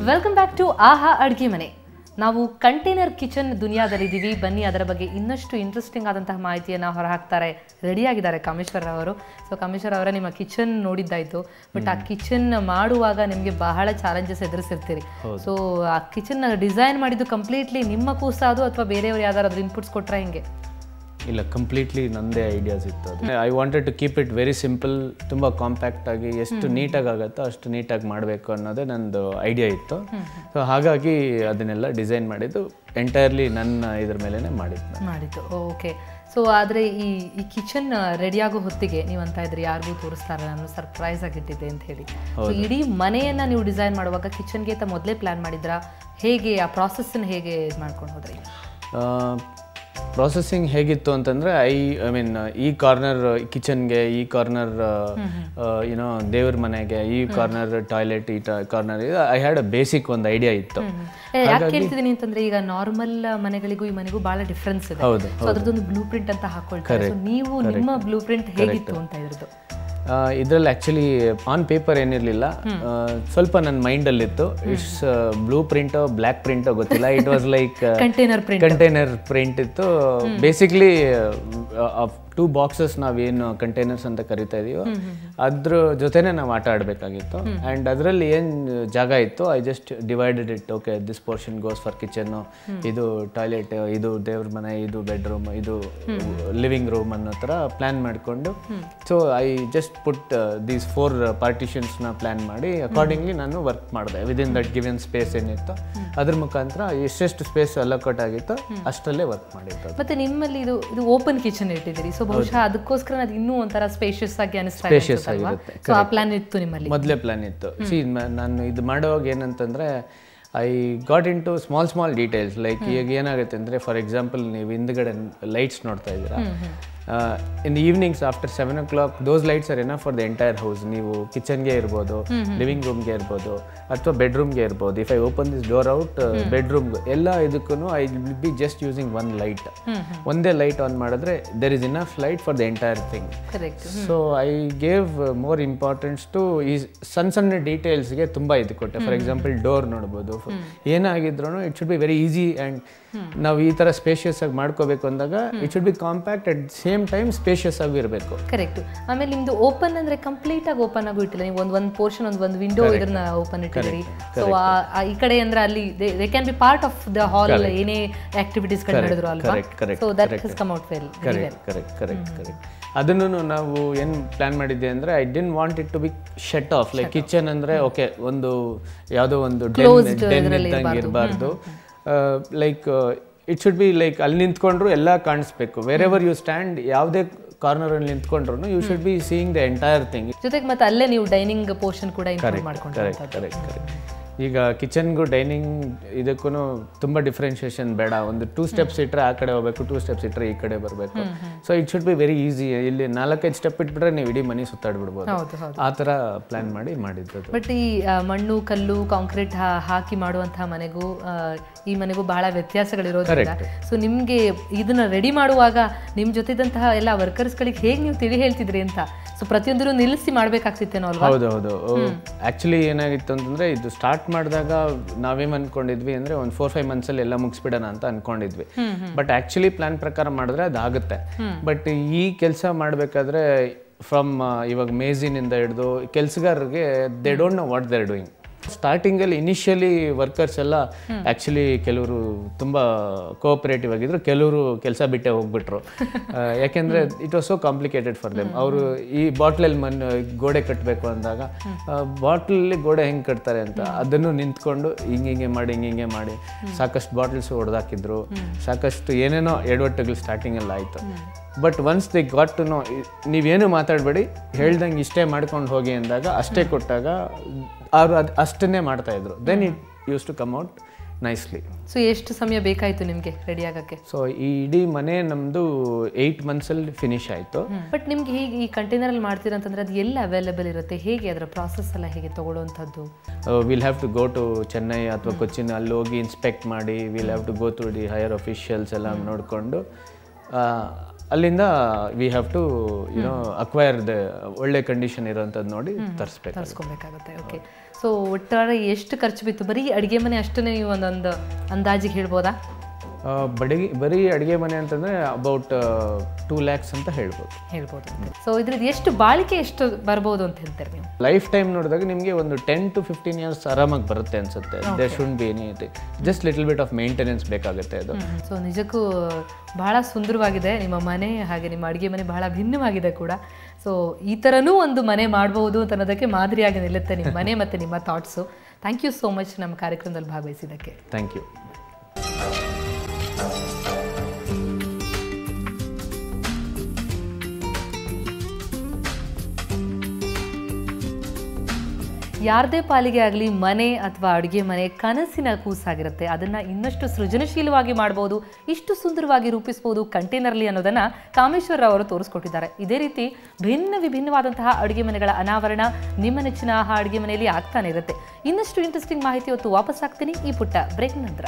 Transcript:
Welcome back to ಆಹಾ ಅಡುಗೆ ಮನೆ. ನಾವು ಕಂಟೈನರ್ ಕಿಚನ್ ದುನಿಯಾದಲ್ಲಿದ್ದೀವಿ. ಬನ್ನಿ ಅದರ ಬಗ್ಗೆ ಇನ್ನಷ್ಟು ಇಂಟ್ರೆಸ್ಟಿಂಗ್ ಆದಂತಹ ಮಾಹಿತಿಯನ್ನು ಹೊರಹಾಕ್ತಾರೆ. ರೆಡಿಯಾಗಿದ್ದಾರೆ ಕಾಮೇಶ್ವರ ಅವರು. ಸೊ ಕಾಮೇಶ್ವರ ಅವರ ನಿಮ್ಮ ಕಿಚನ್ ನೋಡಿದ್ದಾಯಿತು, ಬಟ್ ಆ ಕಿಚನ್ ಮಾಡುವಾಗ ನಿಮಗೆ ಬಹಳ ಚಾಲೆಂಜಸ್ ಎದುರಿಸಿರ್ತೀರಿ. ಸೊ ಆ ಕಿಚನ್ ಡಿಸೈನ್ ಮಾಡಿದ್ದು ಕಂಪ್ಲೀಟ್ಲಿ ನಿಮ್ಮ ಕೂಸಾದು ಅಥವಾ ಬೇರೆಯವರು ಯಾವ್ದಾದ್ರು ಇನ್ಪುಟ್ಸ್ ಕೊಟ್ಟರೆ ಹೆಂಗೆ? ಇಲ್ಲ, ಕಂಪ್ಲೀಟ್ಲಿ ನನ್ನದೇ ಐಡಿಯಾಸ್ ಇತ್ತು. ಅದು I wanted to keep it very simple, ತುಂಬ ಕಾಂಪ್ಯಾಕ್ಟ್ ಆಗಿ ಎಷ್ಟು ನೀಟಾಗಿ ಆಗುತ್ತೋ ಅಷ್ಟು ನೀಟಾಗಿ ಮಾಡಬೇಕು ಅನ್ನೋದೇ ನಂದು ಐಡಿಯಾ ಇತ್ತು. ಸೊ ಹಾಗಾಗಿ ಅದನ್ನೆಲ್ಲ ಡಿಸೈನ್ ಮಾಡಿದ್ದು ಎಂಟೈರ್ಲಿ ನನ್ನ ಇದ್ರ ಮೇಲೇ ಮಾಡಿದ್ದು. ಓಕೆ. ಸೊ ಆದರೆ ಈ ಕಿಚನ್ ರೆಡಿಯಾಗೋ ಹೊತ್ತಿಗೆ ನೀವು ಅಂತ ಇದ್ರಿ ಯಾರಿಗೂ ತೋರಿಸ್ತಾರೆ, ನಾನು ಸರ್ಪ್ರೈಸ್ ಆಗಿಟ್ಟಿದ್ದೆ ಅಂತ ಹೇಳಿ. ಸೊ ಇಡೀ ಮನೆಯನ್ನು ನೀವು ಡಿಸೈನ್ ಮಾಡುವಾಗ ಕಿಚನ್ಗೆ ಅಂತ ಮೊದಲೇ ಪ್ಲ್ಯಾನ್ ಮಾಡಿದ್ರಾ? ಹೇಗೆ ಆ ಪ್ರಾಸೆಸ್ಸನ್ನು ಹೇಗೆ ಇದು ಮಾಡ್ಕೊಂಡು ಹೋದ್ರಿ? ಪ್ರಾಸೆಸಿಂಗ್ ಹೇಗಿತ್ತು ಅಂತಂದರೆ ಐ ಮೀನ್ ಈ ಕಾರ್ನರ್ ಕಿಚನ್ಗೆ, ಈ ಕಾರ್ನರ್ ಏನೋ ದೇವ್ರ ಮನೆಗೆ, ಈ ಕಾರ್ನರ್ ಟಾಯ್ಲೆಟ್, ಈ corner, I had a basic ಒಂದು ಐಡಿಯಾ ಇತ್ತು. ಯಾಕೆ ಹೇಳ್ತಿದ್ದೀನಿ ಅಂತಂದ್ರೆ ಈಗ ನಾರ್ಮಲ್ ಮನೆಗಳಿಗೂ ಈ ಮನೆಗೂ ಬಹಳ ಡಿಫ್ರೆನ್ಸ್ ಇದೆ. ಸೊ ಅದ್ರದ್ದೊಂದು ಬ್ಲೂ ಪ್ರಿಂಟ್ ಅಂತ ಹಾಕೊಳ್ತಾರೆ. ನೀವು ನಿಮ್ಮ ಬ್ಲೂ ಪ್ರಿಂಟ್ ಹೇಗಿತ್ತು ಅಂತ ಇದ್ರದ್ದು? ಇದರಲ್ಲಿ ಆ್ಯಕ್ಚುಲಿ ಆನ್ ಪೇಪರ್ ಏನಿರಲಿಲ್ಲ, ಸ್ವಲ್ಪ ನನ್ನ ಮೈಂಡಲ್ಲಿತ್ತು. ಇಟ್ಸ್ ಬ್ಲೂ ಪ್ರಿಂಟೋ ಬ್ಲ್ಯಾಕ್ ಪ್ರಿಂಟೋ ಗೊತ್ತಿಲ್ಲ. It was like container print ಇತ್ತು. ಬೇಸಿಕ್ಲಿ 2 ಬಾಕ್ಸಸ್ ನಾವೇನು ಕಂಟೈನರ್ಸ್ ಅಂತ ಕರಿತಾ ಇದೀವೋ ಅದ್ರ ಜೊತೆನೆ ನಾವು ಆಟ ಆಡಬೇಕಾಗಿತ್ತು. ಆ್ಯಂಡ್ ಅದರಲ್ಲಿ ಏನು ಜಾಗ ಇತ್ತು, I just divided it. Okay, this portion goes for kitchen, ಇದು ಟಾಯ್ಲೆಟ್, ಇದು ದೇವ್ರ ಮನೆ, ಇದು ಬೆಡ್ರೂಮ್, ಇದು ಲಿವಿಂಗ್ ರೂಮ್ ಅನ್ನೋ ಥರ ಪ್ಲ್ಯಾನ್ ಮಾಡಿಕೊಂಡು, so I just put these 4 ಪಾರ್ಟಿಷನ್ಸ್ನ ಪ್ಲ್ಯಾನ್ ಮಾಡಿ ಅಕಾರ್ಡಿಂಗ್ಲಿ ನಾನು ವರ್ಕ್ ಮಾಡಿದೆ. ವಿದಿನ್ ದಟ್ ಗಿವನ್ ಸ್ಪೇಸ್ ಏನಿತ್ತು ಅದ್ರ ಮುಖಾಂತರ ಎಷ್ಟೆಷ್ಟು ಸ್ಪೇಸ್ ಅಲೋಕೇಟ್ ಆಗಿತ್ತು ಅಷ್ಟರಲ್ಲೇ ವರ್ಕ್ ಮಾಡಿತ್ತು. ಮತ್ತೆ ನಿಮ್ಮಲ್ಲಿ ಇದು ಓಪನ್ ಕಿಚನ್ ಇಟ್ಟಿದ್ದೀರಿ, ಸೊ ಬಹುಶಃ ಅದಕ್ಕೋಸ್ಕರ ಅದು ಇನ್ನೂ ಒಂಥರ ಸ್ಪೇಷಿಯಸ್ ಆಗಿ ಅನಿಸ್ತಾ ಇದೆ. ಸ್ಪೇಷಿಯಸ್ ಆಗಿರುತ್ತೆ. ಸೊ ಆ ಪ್ಲಾನ್ ಇತ್ತು ನಿಮ್ಮಲ್ಲಿ? ಮೊದಲೇ ಪ್ಲಾನ್ ಇತ್ತು. ನಾನು ಇದು ಮಾಡುವಾಗ ಏನಂತಂದರೆ I got into small details. Like ಈಗ ಏನಾಗುತ್ತೆ ಅಂದರೆ, ಫಾರ್ ಎಕ್ಸಾಂಪಲ್ ನೀವು ಹಿಂದ್ಗಡೆ ಲೈಟ್ಸ್ ನೋಡ್ತಾ ಇದ್ದೀರಾ, in the evenings after 7 o'clock those lights are enough for the entire house. ನೀವು ಕಿಚನ್ಗೆ ಇರ್ಬೋದು, ಲಿವಿಂಗ್ ರೂಮ್ಗೆ ಇರ್ಬೋದು, ಅಥವಾ ಬೆಡ್ರೂಮ್ಗೆ ಇರ್ಬೋದು. If I open this door out ಬೆಡ್ರೂಮ್ಗೆ ಎಲ್ಲ ಇದಕ್ಕೂ I will be just using one light. ಒಂದೇ ಲೈಟ್ ಆನ್ ಮಾಡಿದ್ರೆ there is enough light for the entire thing. So I gave more importance to ಈ ಸಣ್ಣ ಡೀಟೇಲ್ಸ್ಗೆ ತುಂಬ ಇದು ಕೊಟ್ಟೆ. ಫಾರ್ ಎಕ್ಸಾಂಪಲ್ ಡೋರ್ ನೋಡ್ಬೋದು, ಏನಾಗಿದ್ರು it should be very easy. And ನಾವು ಈ ಥರ ಸ್ಪೇಷಿಯಸ್ ಆಗಿ ಮಾಡ್ಕೋಬೇಕು ಅಂದಾಗ it should be compact at same time spacious ಆಗಿ ಇರಬೇಕು. ಕರೆಕ್ಟ್. ಆಮೇಲೆ ನಿಮ್ದು ಓಪನ್ ಅಂದ್ರೆ ಕಂಪ್ಲೀಟ್ ಆಗಿ ಓಪನ್ ಆಗಿ ಇಟ್ಟಿಲ್ಲ, ನೀವು ಒಂದು ಪೋರ್ಷನ್ ಒಂದು ವಿಂಡೋ ಇದನ್ನ ಓಪನ್ ಇಟ್ಟಿದ್ದೀರಿ. ಸೊ ಈ ಕಡೆ ಅಂದ್ರೆ ಅಲ್ಲಿ they can be part of the hall, ಏನೇ ಆಕ್ಟಿವಿಟೀಸ್ ಗಳು ನಡೆದ್ರು ಅಲ್ವಾ? So that has come out well. Correct. ಅದನ್ನು ನಾವು ಏನು ಪ್ಲಾನ್ ಮಾಡಿದ್ದೆ ಅಂದರೆ, I didn't want it to be shut off. Like kitchen ಅಂದರೆ ಓಕೆ, ಒಂದು ಯಾವುದೋ ಒಂದು ಡೆನ್ ಇದ್ದಂಗೆ ಇರಬಾರ್ದು. Like it should be like ಅಲ್ಲಿ ನಿಂತ್ಕೊಂಡ್ರು ಎಲ್ಲ ಕಾಣಿಸ್ಬೇಕು. ವೇರ್ ಎವರ್ ಯು ಸ್ಟ್ಯಾಂಡ್, ಯಾವುದೇ ಕಾರ್ನರಲ್ಲಿ ನಿಂತ್ಕೊಂಡ್ರು you should be seeing the entire thing. ಜೊತೆಗೆ ಮತ್ತೆ ಅಲ್ಲೇ ನೀವು ಡೈನಿಂಗ್ ಪೋರ್ಷನ್ ಕೂಡ ಇನ್ಕ್ಲೂಡ್ ಮಾಡ್ಕೊಂಡು. ಕರೆಕ್ಟ್. ಈಗ ಕಿಚನ್ಗೂ ಡೈನಿಂಗ್ ಇದಕ್ಕೂ ತುಂಬ ಡಿಫ್ರೆನ್ಷಿಯೇಷನ್ ಬೇಡ. ಒಂದು 2 steps ಇಟ್ಟರೆ ಆ ಕಡೆ ಹೋಗ್ಬೇಕು, 2 steps ಇಟ್ಟರೆ ಈ ಕಡೆ ಬರಬೇಕು. So it should be very easy. ಇಲ್ಲಿ 4-5 ಸ್ಟೆಪ್ ಇಟ್ಬಿಟ್ರೆ ನೀವು ಇಡೀ ಮನೆ ಸುತ್ತಾಡ್ಬಿಡ್ಬೋದು. ಆ ಥರ ಪ್ಲಾನ್ ಮಾಡಿದ್ದು. ಬಟ್ ಈ ಮಣ್ಣು, ಕಲ್ಲು, ಕಾಂಕ್ರೀಟ್ ಹಾಕಿ ಮಾಡುವಂತಹ ಮನೆಗೂ ಈ ಮನೆಗೂ ಬಹಳ ವ್ಯತ್ಯಾಸಗಳಿರೋದ್ರಿಂದ, ಸೊ ನಿಮಗೆ ಇದನ್ನ ರೆಡಿ ಮಾಡುವಾಗ ನಿಮ್ಮ ಜೊತೆದಂತಹ ಎಲ್ಲ ವರ್ಕರ್ಸ್ಗಳಿಗೆ ಹೇಗೆ ನೀವು ತಿಳಿ ಹೇಳ್ತಿದ್ರಿ ಅಂತ? ಸೊ ಪ್ರತಿಯೊಂದನ್ನು ನಿಲ್ಲಿಸಿ ಮಾಡ್ಬೇಕಾಗ್ತಿತ್ತೇನೋ ಅಲ್ವಾ? ಹೌದು. ಆ್ಯಕ್ಚುಲಿ ಏನಾಗಿತ್ತು ಅಂತಂದರೆ, ಇದು ಸ್ಟಾರ್ಟ್ ಮಾಡಿದಾಗ ನಾವೇನು ಅನ್ಕೊಂಡಿದ್ವಿ ಅಂದರೆ ಒಂದು 4-5 monthsಲ್ಲಿ ಎಲ್ಲ ಮುಗಿಸ್ಬಿಡೋಣ ಅಂತ ಅನ್ಕೊಂಡಿದ್ವಿ. ಬಟ್ ಆ್ಯಕ್ಚುಲಿ ಪ್ಲಾನ್ ಪ್ರಕಾರ ಮಾಡಿದ್ರೆ ಅದಾಗುತ್ತೆ. ಬಟ್ ಈ ಕೆಲಸ ಮಾಡಬೇಕಾದ್ರೆ ಫ್ರಮ್ ಇವಾಗ ಮೇಜಿನಿಂದ ಹಿಡಿದು ಕೆಲಸಗಾರರಿಗೆ they don't know what they are doing. ಸ್ಟಾರ್ಟಿಂಗಲ್ಲಿ ಇನಿಷಿಯಲಿ ವರ್ಕರ್ಸ್ ಎಲ್ಲ ಆ್ಯಕ್ಚುಲಿ ಕೆಲವರು ತುಂಬ ಕೋಆಪರೇಟಿವ್ ಆಗಿದ್ರು, ಕೆಲವರು ಕೆಲಸ ಬಿಟ್ಟೆ ಹೋಗ್ಬಿಟ್ರು. ಯಾಕೆಂದರೆ it was so complicated for them. ಅವರು ಈ ಬಾಟ್ಲಲ್ಲಿ ಗೋಡೆ ಕಟ್ಟಬೇಕು ಅಂದಾಗ ಬಾಟ್ಲಲ್ಲಿ ಗೋಡೆ ಹೆಂಗೆ ಕಟ್ತಾರೆ ಅಂತ ಅದನ್ನು ನಿಂತ್ಕೊಂಡು ಹಿಂಗೆ ಮಾಡಿ ಸಾಕಷ್ಟು ಬಾಟ್ಲ್ಸ್ ಹೊಡೆದಾಕಿದ್ರು. ಸಾಕಷ್ಟು ಏನೇನೋ ಎಡವಟ್ಟುಗಳು ಸ್ಟಾರ್ಟಿಂಗಲ್ಲಿ ಆಯಿತು. But once they got to know, ನೀವೇನು ಮಾತಾಡಬೇಡಿ, ಹೇಳ್ದಂಗೆ ಇಷ್ಟೇ ಮಾಡ್ಕೊಂಡು ಹೋಗಿ ಅಂದಾಗ, ಅಷ್ಟೇ ಕೊಟ್ಟಾಗ ಅವರು ಅಷ್ಟನ್ನೇ ಮಾಡ್ತಾಯಿದ್ರು. Then it used to come out nicely. So ಎಷ್ಟು ಸಮಯ ಬೇಕಾಯಿತು ನಿಮಗೆ ರೆಡಿ ಆಗೋಕ್ಕೆ? ಸೊ ಈ ಇಡೀ ಮನೆ ನಮ್ಮದು 8 monthsಲ್ಲಿ ಫಿನಿಶ್ ಆಯಿತು. ಬಟ್ ನಿಮ್ಗೆ ಹೇಗೆ ಈ ಕಂಟೈನರಲ್ಲಿ ಮಾಡ್ತೀರಂತಂದರೆ ಅದು ಎಲ್ಲ ಅವೈಲೇಬಲ್ ಇರುತ್ತೆ? ಹೇಗೆ ಅದರ ಪ್ರಾಸೆಸ್ ಎಲ್ಲ ಹೇಗೆ ತೊಗೊಳ್ಳೋವಂಥದ್ದು? Will have to go to Chennai ಅಥವಾ ಕೊಚ್ಚಿನ್, ಅಲ್ಲಿ ಹೋಗಿ ಇನ್ಸ್ಪೆಕ್ಟ್ ಮಾಡಿ, will have to go to the higher officials ಎಲ್ಲ ನೋಡಿಕೊಂಡು ಅಲ್ಲಿಂದ we have to acquire the ಒಳ್ಳೆ ಕಂಡೀಷನ್ ಇರೋಂಥದ್ದು ನೋಡಿ ತರಿಸ್ಕೊಬೇಕಾಗುತ್ತೆ. ಓಕೆ, ಸೊ ಒಟ್ಟಾರೆ ಎಷ್ಟು ಖರ್ಚು ಬಿತ್ತು? ಬರೀ ಅಡುಗೆ ಮನೆ ಅಷ್ಟೇ ನೀವು ಒಂದೊಂದು ಅಂದಾಜಿಗೆ ಹೇಳ್ಬೋದಾ? ಬರೀ ಅಡುಗೆ ಮನೆ ಅಂತಂದರೆ ಅಬೌಟ್ 2 lakhs ಅಂತ ಹೇಳ್ಬೋದು. ಸೊ ಇದ್ರದ್ದು ಎಷ್ಟು ಬಾಳಿಕೆ ಎಷ್ಟು ಬರ್ಬೋದು ಅಂತ ಹೇಳ್ತಾರೆ ನೀವು? ಲೈಫ್ ಟೈಮ್ ನೋಡಿದಾಗ ನಿಮಗೆ ಒಂದು 10 to 15 years ಆರಾಮಾಗಿ ಬರುತ್ತೆ ಅನ್ಸುತ್ತೆ. There should be any just little bit of maintenance ಬೇಕಾಗುತ್ತೆ ಅದು. ಸೊ ನಿಜಕ್ಕೂ ಬಹಳ ಸುಂದರವಾಗಿದೆ ನಿಮ್ಮ ಮನೆ, ಹಾಗೆ ನಿಮ್ಮ ಅಡುಗೆ ಮನೆ ಬಹಳ ಭಿನ್ನವಾಗಿದೆ ಕೂಡ. ಸೊ ಈ ಥರನೂ ಒಂದು ಮನೆ ಮಾಡ್ಬೋದು ಅಂತ ಅನ್ನೋದಕ್ಕೆ ಮಾದರಿಯಾಗಿ ನಿಲ್ಲುತ್ತೆ ನಿಮ್ಮ ಮನೆ ಮತ್ತು ನಿಮ್ಮ thoughts. Thank you so much ನಮ್ಮ ಕಾರ್ಯಕ್ರಮದಲ್ಲಿ ಭಾಗವಹಿಸಿದ್ದಕ್ಕೆ. Thank you. ಯಾರದೇ ಪಾಲಿಗೆ ಆಗಲಿ ಮನೆ ಅಥವಾ ಅಡುಗೆ ಮನೆ ಕನಸಿನ ಕೂಸಾಗಿರುತ್ತೆ. ಅದನ್ನು ಇನ್ನಷ್ಟು ಸೃಜನಶೀಲವಾಗಿ ಮಾಡ್ಬೋದು, ಇಷ್ಟು ಸುಂದರವಾಗಿ ರೂಪಿಸ್ಬೋದು ಕಂಟೈನರ್ಲಿ ಅನ್ನೋದನ್ನು ಕಾಮೇಶ್ವರ್ ಅವರು ತೋರಿಸ್ಕೊಟ್ಟಿದ್ದಾರೆ. ಇದೇ ರೀತಿ ವಿಭಿನ್ನವಾದಂತಹ ಅಡುಗೆ ಮನೆಗಳ ಅನಾವರಣ ನಿಮ್ಮ ನೆಚ್ಚಿನ ಅಡುಗೆ ಮನೆಯಲ್ಲಿ ಆಗ್ತಾನೆ ಇರುತ್ತೆ. ಇನ್ನಷ್ಟು ಇಂಟ್ರೆಸ್ಟಿಂಗ್ ಮಾಹಿತಿ ಹೊತ್ತು ವಾಪಸ್ ಆಗ್ತೀನಿ ಈ ಪುಟ್ಟ ಬ್ರೇಕ್ ನಂತರ.